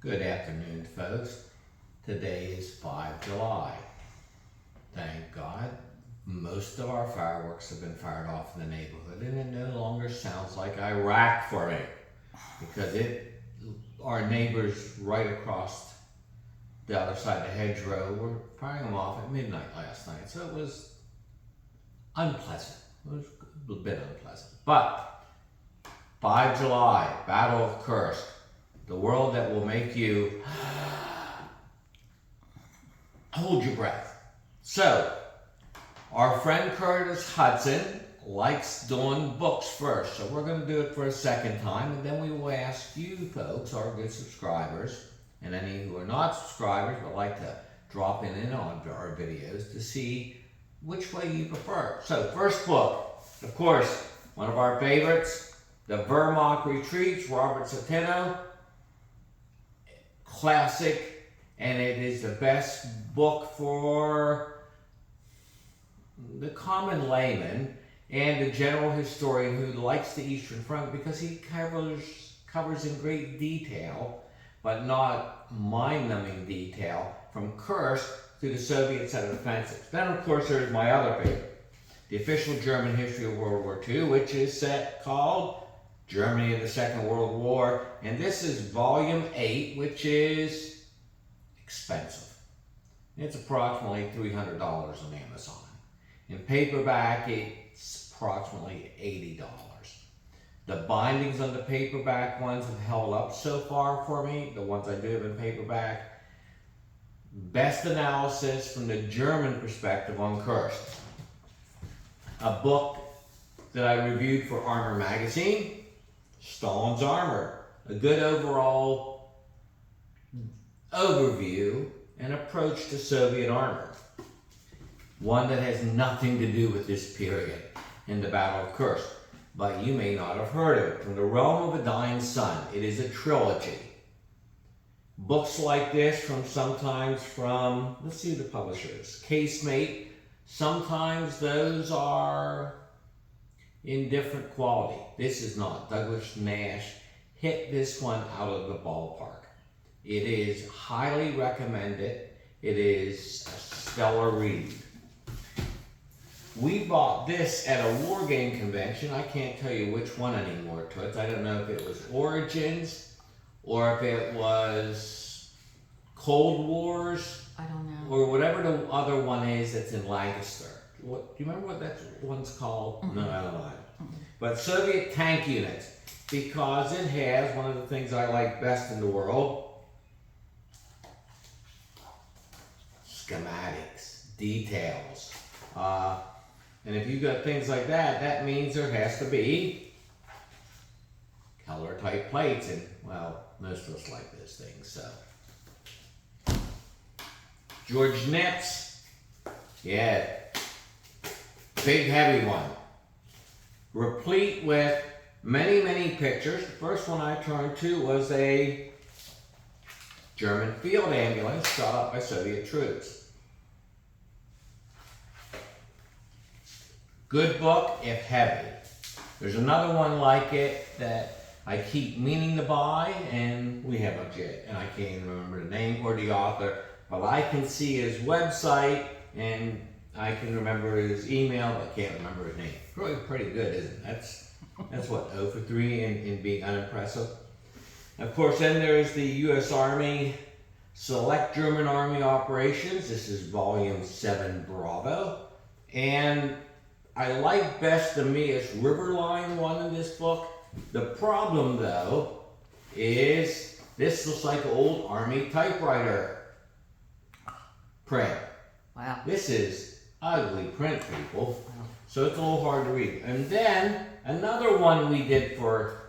Good afternoon, folks. Today is 5 July. Thank God most of our fireworks have been fired off in the neighborhood, and it no longer sounds like Iraq for me, because our neighbors right across the other side of the hedgerow were firing them off at midnight last night, so it was unpleasant. It was a bit unpleasant. But 5 July, Battle of Kursk, the world that will make you hold your breath. So, our friend Curtis Hudson likes doing books first, so we're going to do it for a second time, and then we will ask you folks, our good subscribers, and any who are not subscribers but like to drop in on our videos to see which way you prefer. So, first book, of course, one of our favorites, The Vermont Retreats, Robert Satino. Classic, and it is the best book for the common layman and the general historian who likes the Eastern Front, because he covers in great detail, but not mind-numbing detail, from Kursk through the Soviet set of offensives. Then, of course, there's my other favorite, The Official German History of World War II, which is called Germany of the Second World War, and this is volume 8, which is expensive. It's approximately $300 on Amazon. In paperback, it's approximately $80. The bindings on the paperback ones have held up so far for me, the ones I do have in paperback. Best analysis from the German perspective on Kursk. A book that I reviewed for Armor Magazine, Stalin's Armor, a good overall overview and approach to Soviet armor. One that has nothing to do with this period in the Battle of Kursk, but you may not have heard of it. From the Realm of a Dying Sun. It is a trilogy. Books like this sometimes from, let's see the publishers, Casemate, sometimes those are in different quality. This is not. Douglas Nash hit this one out of the ballpark. It is highly recommended. It is a stellar read. We bought this at a war game convention. I can't tell you which one anymore, Toots. I don't know if it was Origins or if it was Cold Wars. I don't know. Or whatever the other one is that's in Lancaster. Do you remember what that one's called? Mm-hmm. No, I don't know. Mm-hmm. But Soviet tank units, because it has one of the things I like best in the world: schematics, details. And if you've got things like that, that means there has to be color type plates, and well, most of us like those things, so. George Nips, yeah. Big heavy one, replete with many, many pictures. The first one I turned to was a German field ambulance shot up by Soviet troops. Good book, if heavy. There's another one like it that I keep meaning to buy, and we haven't yet, and I can't even remember the name or the author, but I can see his website, and I can remember his email, but I can't remember his name. Really pretty good, isn't it? That's what, 0 for 3 in being unimpressive. Of course, then there's the U.S. Army Select German Army Operations. This is volume 7 Bravo. And I like best the Mias Riverline one in this book. The problem, though, is this looks like old Army typewriter print. Wow. This is ugly print, people. So it's a little hard to read. And then another one we did for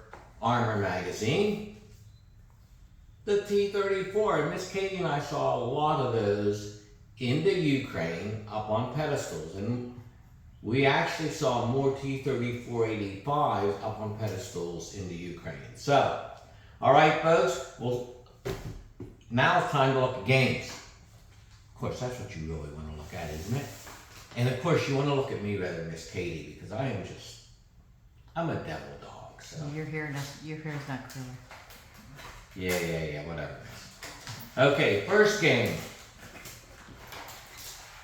Armor Magazine, the T-34. And Miss Katie and I saw a lot of those in the Ukraine up on pedestals. And we actually saw more T-34-85s up on pedestals in the Ukraine. So, all right, folks. Well, now it's time to look at games. Of course, that's what you really want to look at, isn't it? And of course, you want to look at me rather than Miss Katie, because I'm a devil dog. So Your hair is not curly. yeah, whatever. Okay, first game.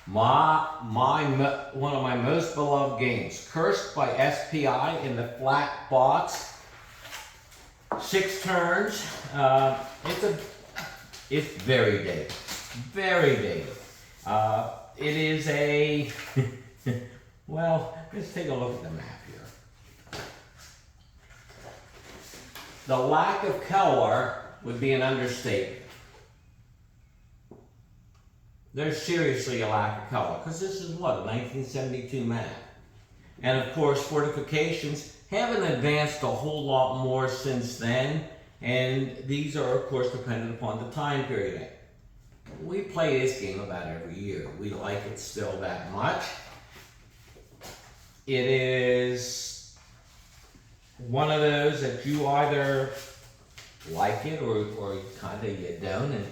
One of my most beloved games, Kursk by SPI in the flat box. 6 turns. It's very dated. Very dated. It is a, well, let's take a look at the map here. The lack of color would be an understatement. There's seriously a lack of color, because this is what, a 1972 map. And of course, fortifications haven't advanced a whole lot more since then, and these are of course dependent upon the time period. We play this game about every year. We like it still that much. It is one of those that you either like it or kind of you don't, and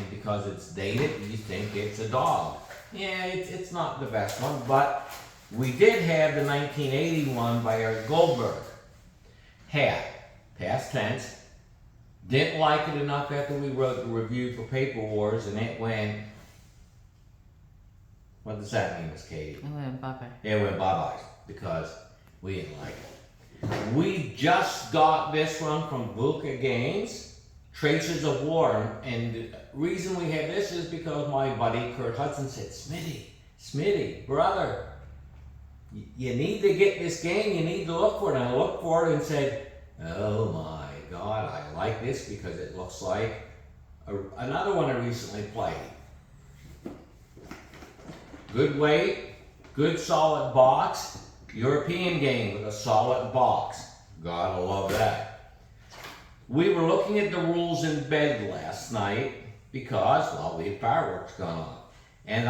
because it's dated, you think it's a dog. Yeah, it's not the best one, but we did have the 1981 by Eric Goldberg. Had, past tense, didn't like it enough after we wrote the review for Paper Wars, and it went, what does that mean, Miss Katie? It went bye-bye. It went bye-bye, because we didn't like it. We just got this one from Vulca Games, Traces of War, and the reason we have this is because my buddy Kurt Hudson said, Smitty, brother, you need to get this game, you need to look for it. And I looked for it and said, oh my God, I like this because it looks like another one I recently played. Good weight, good solid box, European game with a solid box. Gotta love that. We were looking at the rules in bed last night because, well, we had fireworks going on. And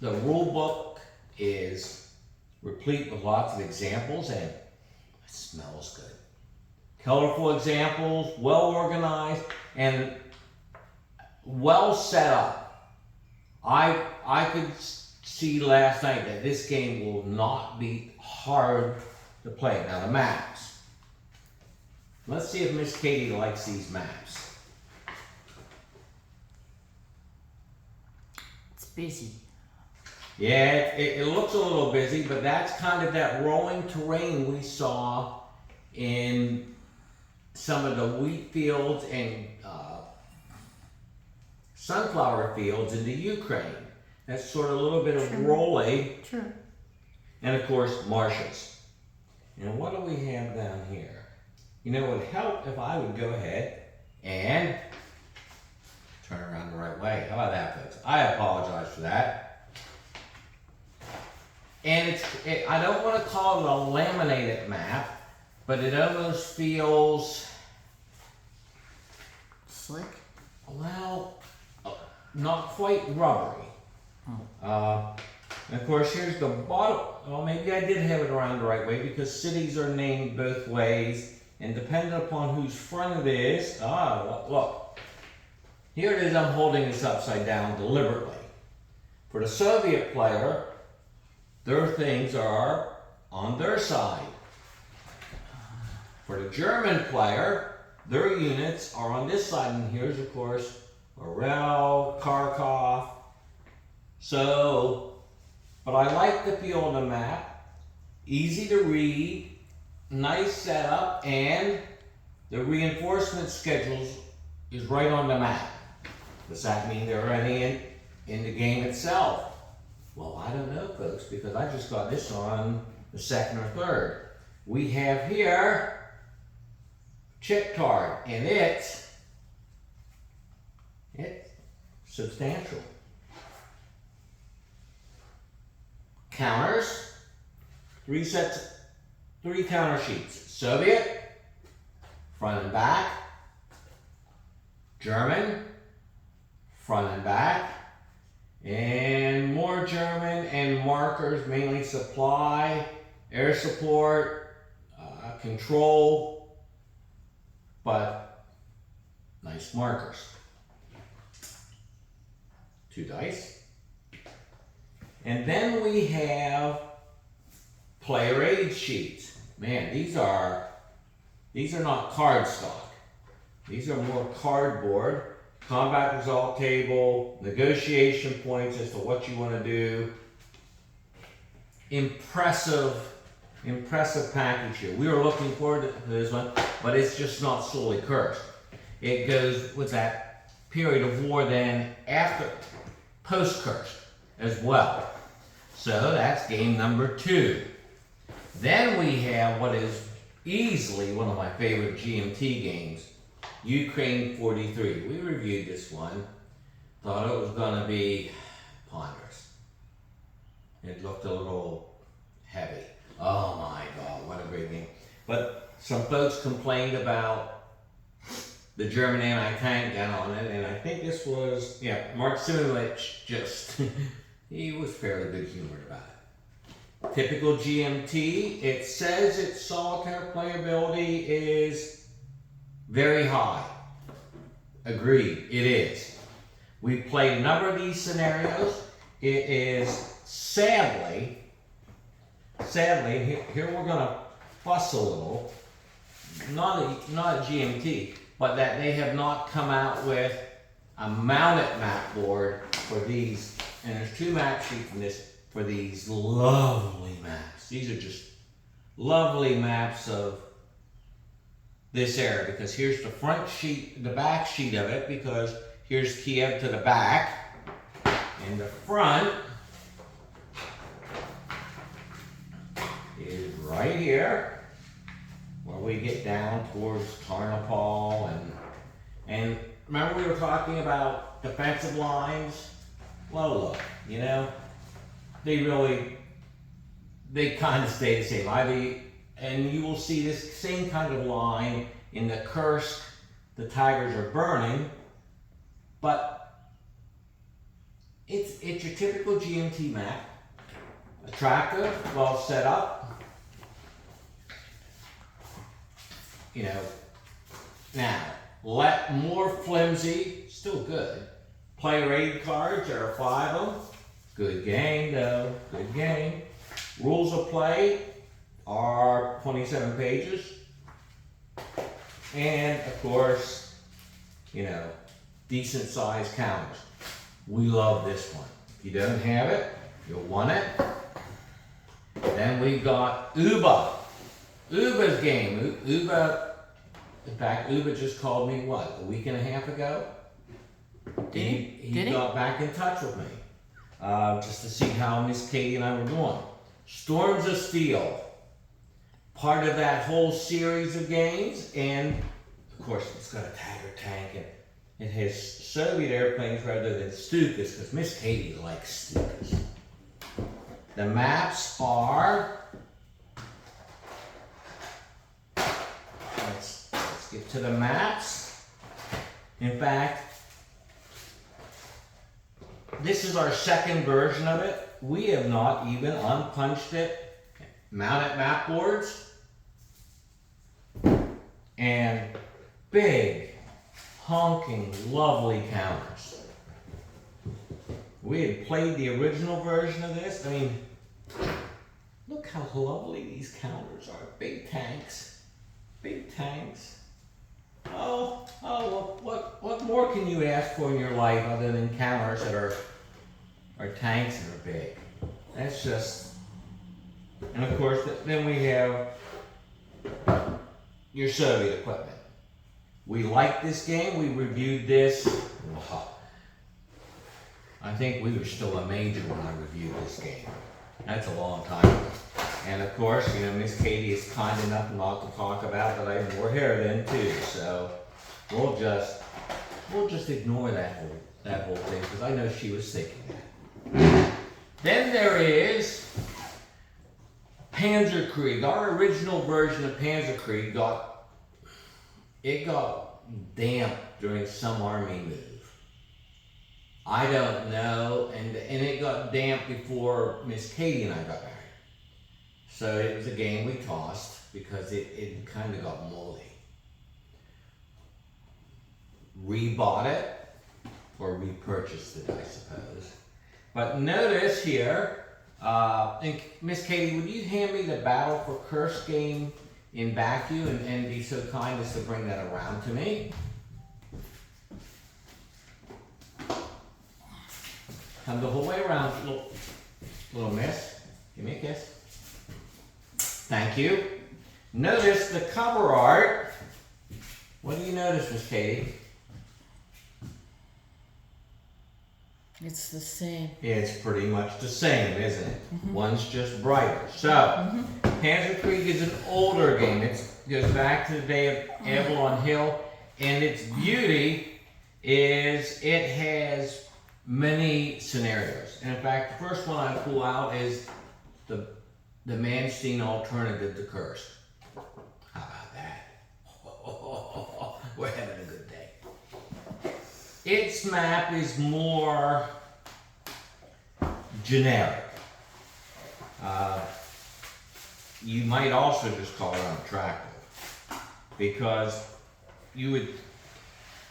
the rule book is replete with lots of examples, and it smells good. Colorful examples, well organized, and well set up. I could see last night that this game will not be hard to play. Now the maps. Let's see if Miss Katie likes these maps. It's busy. Yeah, it looks a little busy, but that's kind of that rolling terrain we saw in some of the wheat fields and sunflower fields in the Ukraine. That's sort of a little bit of rolling. True. And of course, marshes. And what do we have down here? You know, it would help if I would go ahead and turn around the right way. How about that, folks? I apologize for that. And I don't want to call it a laminated map, but it almost feels, Slick? well, not quite rubbery. And of course, here's the bottom. Well, maybe I did have it around the right way because cities are named both ways, and depending upon whose front it is, look. Here it is, I'm holding this upside down deliberately. For the Soviet player, their things are on their side. For the German player, their units are on this side, and here's, of course, Orel, Kharkov. So, but I like the feel of the map. Easy to read, nice setup, and the reinforcement schedules is right on the map. Does that mean there are any in the game itself? Well, I don't know, folks, because I just got this on the 2nd or 3rd. We have here Chictard, and it's substantial. Counters, 3 counter sheets. Soviet, front and back. German, front and back. And more German and markers, mainly supply, air support, control, but nice markers. 2 dice. And then we have player aid sheets. Man, these are not cardstock. These are more cardboard. combat result table, negotiation points as to what you want to do. Impressive package here. We were looking forward to this one, but it's just not solely Kursk. It goes with that period of war then after, post-Kursk as well. So that's game number 2. Then we have what is easily one of my favorite GMT games, Ukraine 43. We reviewed this one. Thought it was going to be ponderous. It looked a little heavy. Oh my God, what a great game. But some folks complained about the German anti-tank gun on it, and I think this was, yeah, Mark Simonowicz just, he was fairly good humored about it. Typical GMT, it says its solitaire playability is very high. Agreed, it is. We played a number of these scenarios. It is sadly, here we're gonna fuss a little, not a GMT, but that they have not come out with a mounted map board for these, and there's 2 map sheets in this for these lovely maps. These are just lovely maps of this era, because here's the front sheet, the back sheet of it, because here's Kiev to the back, and the front is right here, where we get down towards Tarnopol, and remember we were talking about defensive lines? Well, look, you know, they kind of stay the same. And you will see this same kind of line in the Kursk. The Tigers are burning, but it's your typical GMT map. Attractive, well set up. You know, now, more flimsy, still good. Player aid cards, there are 5 of them. Good game though, good game. Rules of play are 27 pages. And of course, you know, decent sized counters. We love this one. If you don't have it, you'll want it. Then we've got Uba. Uba's game. Uba, in fact, Uba just called me, what, a week and a half ago? He got back in touch with me. Just to see how Miss Katie and I were doing. Storms of Steel. Part of that whole series of games, and of course it's got a Tiger tank, and it has Soviet airplanes rather than Stukas, because Miss Katie likes Stukas. The maps are, let's get to the maps. In fact, this is our second version of it. We have not even unpunched it. Mounted map boards. And big, honking, lovely counters. We had played the original version of this. I mean, look how lovely these counters are. Big tanks. Big tanks. Oh, what more can you ask for in your life other than counters that are tanks that are big? That's just, and of course, then we have your Soviet equipment. We like this game. We reviewed this. Wow. I think we were still a major when I reviewed this game. That's a long time ago. And of course, you know, Miss Katie is kind enough not to talk about that I wore hair then too. So we'll just ignore that whole thing, because I know she was thinking that. Then there is Panzer Creek. Our original version of Panzer Creek got damp during some army move. I don't know, and it got damp before Miss Katie and I got married. So it was a game we tossed because it kind of got moldy. Rebought it, or repurchased it, I suppose. But notice here, and Miss Katie, would you hand me the Battle for Kursk game in vacuum and be so kind as to bring that around to me? Come the whole way around, little miss. Give me a kiss. Thank you. Notice the cover art. What do you notice, Miss Katie? It's the same. It's pretty much the same, isn't it? One's just brighter. So, Panzer Creek is an older game. It goes back to the day of Avalon Hill, and its beauty is it has many scenarios. And in fact, the first one I pull out is the Manstein alternative to Kursk. How about that? We're having a good day. Its map is more generic. You might also just call it unattractive, because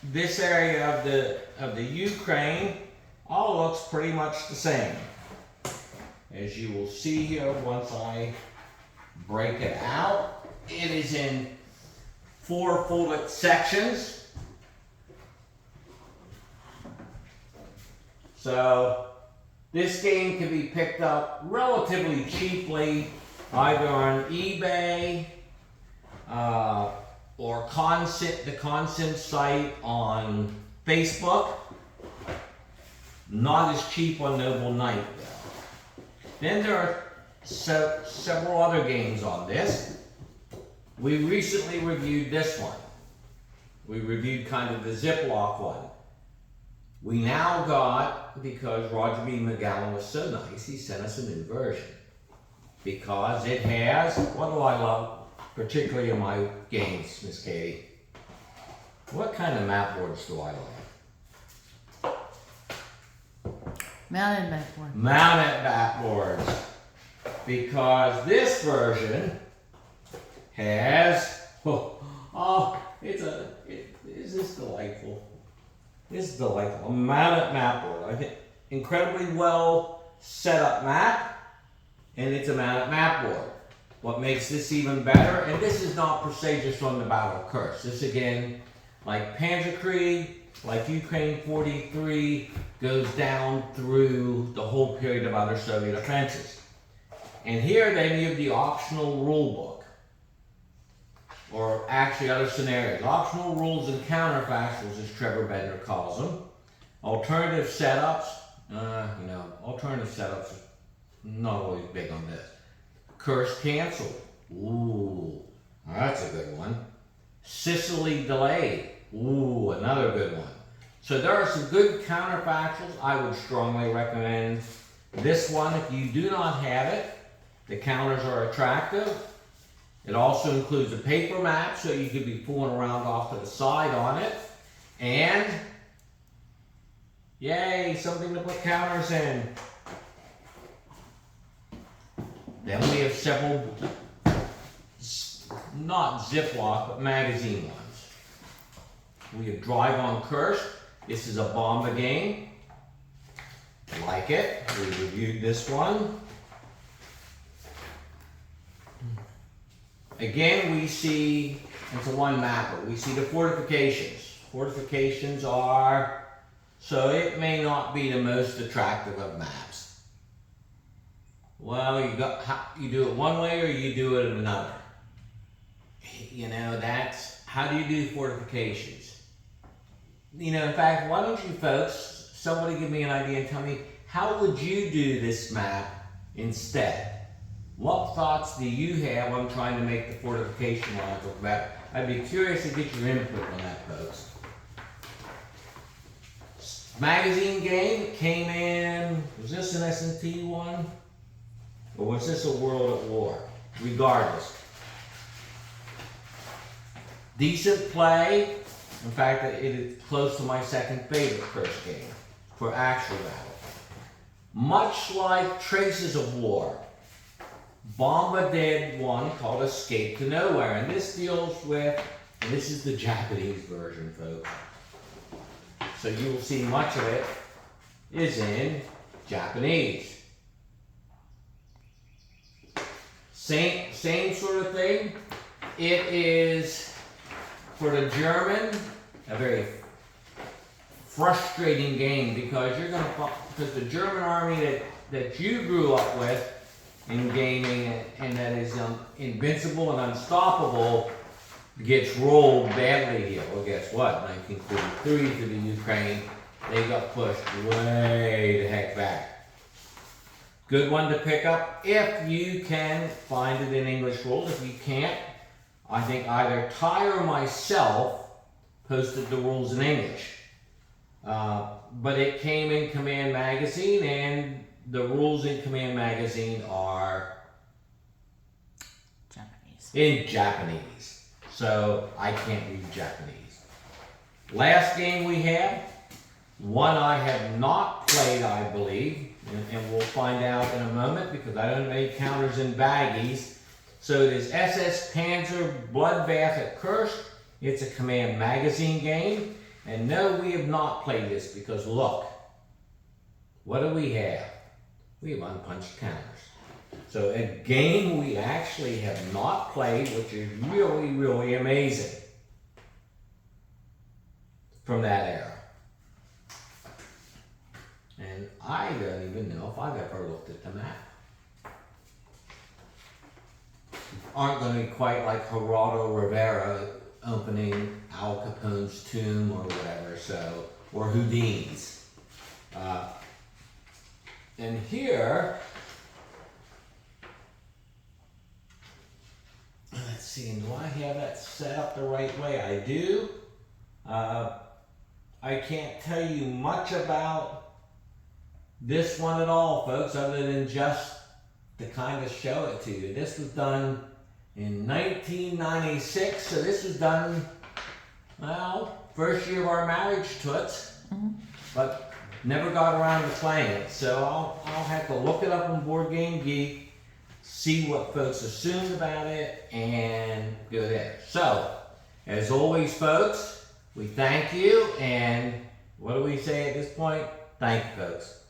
this area of the Ukraine all looks pretty much the same. As you will see here, once I break it out, it is in 4 folded sections. So this game can be picked up relatively cheaply either on eBay or the Consent site on Facebook. Not as cheap on Noble Knight though. Then there are several other games on this. We recently reviewed this one. We reviewed kind of the Ziploc one. We now got, because Roger B. McGowan was so nice, he sent us a new version. Because it has, what do I love, particularly in my games, Miss Katie? What kind of map boards do I like? Mounted map board. Mounted map boards. Because this version has, is this delightful? This is delightful. A mounted map board. I think incredibly well set up map, and it's a mounted map board. What makes this even better, and this is not per se just on the Battle of Kursk. This again, like Panzer Creek, like Ukraine 43, goes down through the whole period of other Soviet offenses. And here they give the optional rule book. Or actually other scenarios. Optional rules and counterfactuals, as Trevor Bednar calls them. Alternative setups. Alternative setups are not always big on this. Kursk canceled. Ooh, that's a good one. Sicily delayed. Ooh, another good one. So there are some good counterfactuals. I would strongly recommend this one. If you do not have it, the counters are attractive. It also includes a paper map, so you could be fooling around off to the side on it. And, yay, something to put counters in. Then we have several, not Ziploc, but magazine ones. We have Drive on Kursk. This is a Bomba game. Like it. We reviewed this one. Again, we see, it's a one mapper, we see the fortifications. Fortifications are, so it may not be the most attractive of maps. Well, you do it one way or you do it another. That's, how do you do fortifications? In fact, why don't you folks, somebody give me an idea and tell me, how would you do this map instead? What thoughts do you have on trying to make the fortification lines look better? I'd be curious to get your input on that, folks. Magazine game came in, was this an S&T one? Or was this a World at War? Regardless. Decent play. In fact, it is close to my second favorite Kursk game for actual battle. Much like Traces of War, Bomba did one called Escape to Nowhere, and this deals with, and this is the Japanese version, folks. So you will see much of it is in Japanese. Same sort of thing. It is, for the German, a very frustrating game because because the German army that you grew up with in gaming and that is invincible and unstoppable gets rolled badly here. Well, guess what? 1943 to the Ukraine, they got pushed way the heck back. Good one to pick up if you can find it in English rules. If you can't, I think either Ty or myself posted the rules in English. But it came in Command Magazine, and the rules in Command Magazine are Japanese. in Japanese. So I can't read Japanese. Last game we have, one I have not played, I believe, and we'll find out in a moment because I don't have any counters in baggies. So it is SS Panzer Bloodbath at Kursk. It's a Command Magazine game. And no, we have not played this because look, what do we have? We have unpunched counters. So a game we actually have not played, which is really, really amazing from that era. And I don't even know if I've ever looked at the map. Aren't going to be quite like Geraldo Rivera opening Al Capone's tomb or whatever, so, or Houdini's. And here, let's see, do I have that set up the right way? I do. I can't tell you much about this one at all, folks, other than just to kind of show it to you. This was done in 1996, so this was done, well, first year of our marriage, Toots, but never got around to playing it. So I'll have to look it up on Board Game Geek, see what folks assumed about it, and go there. So, as always, folks, we thank you, and what do we say at this point? Thank you, folks.